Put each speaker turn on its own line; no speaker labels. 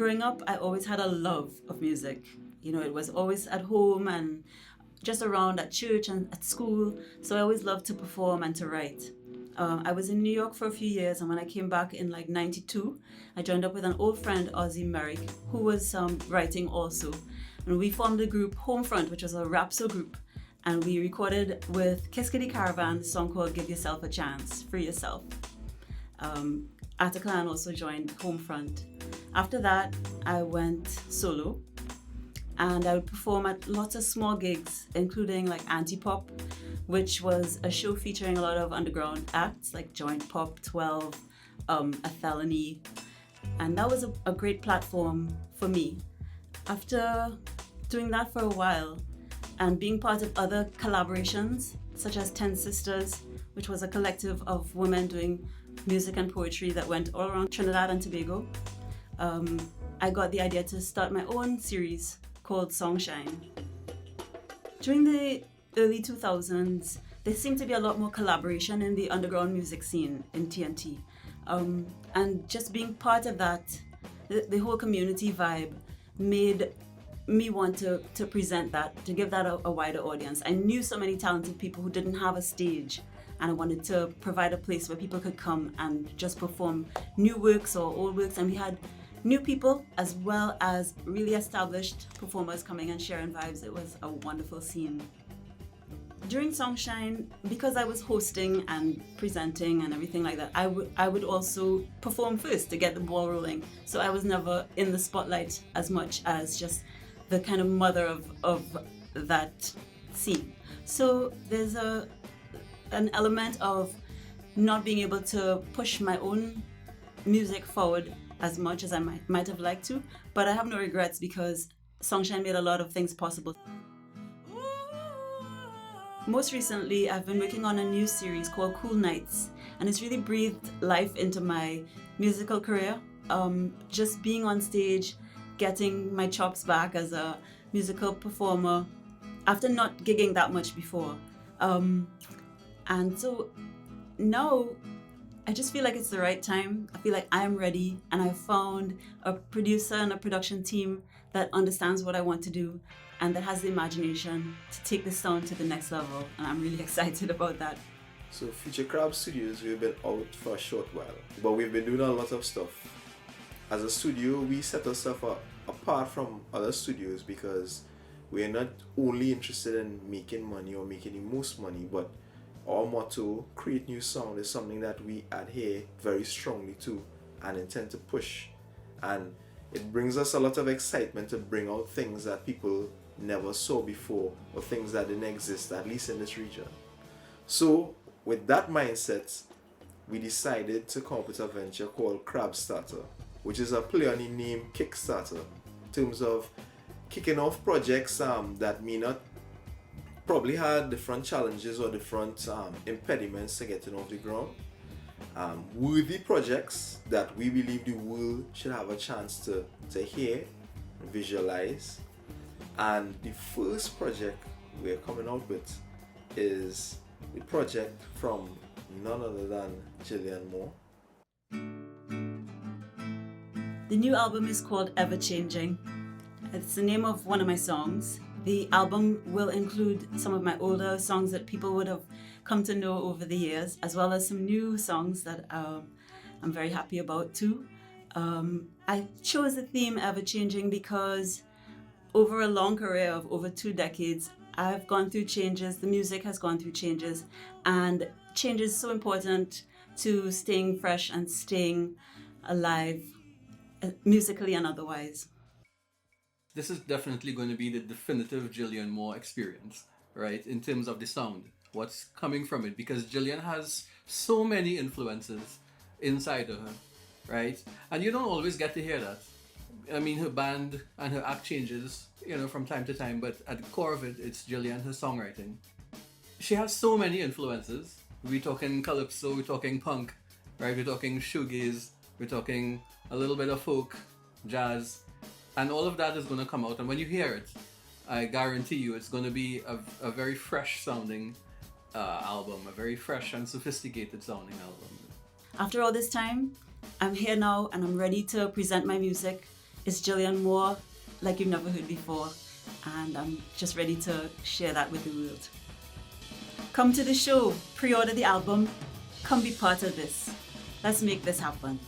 growing up, I always had a love of music. It was always at home and just around at church and at school. So I always loved to perform and to write. I was in New York for a few years, and when I came back in like '92, I joined up with an old friend, Ozzy Merrick, who was writing also. And we formed the group Homefront, which was a rap soul group. And we recorded with Kiss Kitty Caravan the song called Give Yourself a Chance, Free Yourself. Ataclan also joined Homefront. After that, I went solo, and I would perform at lots of small gigs, including like Anti-Pop, which was a show featuring a lot of underground acts like Joint Pop, 12, A Felony, and that was a great platform for me. After doing that for a while and being part of other collaborations, such as 10 Sisters, which was a collective of women doing music and poetry that went all around Trinidad and Tobago, I got the idea to start my own series called Songshine. During the early 2000s, there seemed to be a lot more collaboration in the underground music scene in TNT. And just being part of that, the whole community vibe made me want to present that, to give that a wider audience. I knew so many talented people who didn't have a stage, and I wanted to provide a place where people could come and just perform new works or old works. And we had new people as well as really established performers coming and sharing vibes. It was a wonderful scene. During Songshine, because I was hosting and presenting and everything like that, I would also perform first to get the ball rolling. So I was never in the spotlight as much as just the kind of mother of that scene. So there's an element of not being able to push my own music forward as much as I might have liked to, but I have no regrets because Songshine made a lot of things possible. Most recently, I've been working on a new series called Cool Nights, and it's really breathed life into my musical career. Just being on stage, getting my chops back as a musical performer after not gigging that much before. And so now I just feel like it's the right time. I feel like I'm ready, and I found a producer and a production team that understands what I want to do and that has the imagination to take this sound to the next level, and I'm really excited about that.
So Future Crab Studios, we've been out for a short while, but we've been doing a lot of stuff. As a studio, we set ourselves apart from other studios because we're not only interested in making money or making the most money, but our motto, create new sound, is something that we adhere very strongly to and intend to push. And it brings us a lot of excitement to bring out things that people never saw before or things that didn't exist, at least in this region. So with that mindset, we decided to come up with a venture called Crab Starter, which is a play on the name Kickstarter, in terms of kicking off projects that may not probably had different challenges or different impediments to getting off the ground. Worthy projects that we believe the world should have a chance to hear, visualize. And the first project we're coming out with is the project from none other than Gillian Moor.
The new album is called Everchanging. It's the name of one of my songs. The album will include some of my older songs that people would have come to know over the years, as well as some new songs that I'm very happy about too. I chose the theme Everchanging because over a long career of over 2 decades, I've gone through changes, the music has gone through changes, and change is so important to staying fresh and staying alive, musically and otherwise.
This is definitely going to be the definitive Gillian Moor experience, right? In terms of the sound, what's coming from it, because Gillian has so many influences inside of her, right? And you don't always get to hear that. I mean, her band and her act changes, from time to time, but at the core of it, it's Gillian, her songwriting. She has so many influences. We're talking calypso, we're talking punk, right? We're talking shoegaze, we're talking a little bit of folk, jazz, and all of that is going to come out. And when you hear it, I guarantee you it's going to be a very fresh sounding album, a very fresh and sophisticated sounding album.
After all this time, I'm here now and I'm ready to present my music It's Gillian Moor, like you've never heard before, and I'm just ready to share that with the world. Come to the show, pre-order the album, come be part of this. Let's make this happen.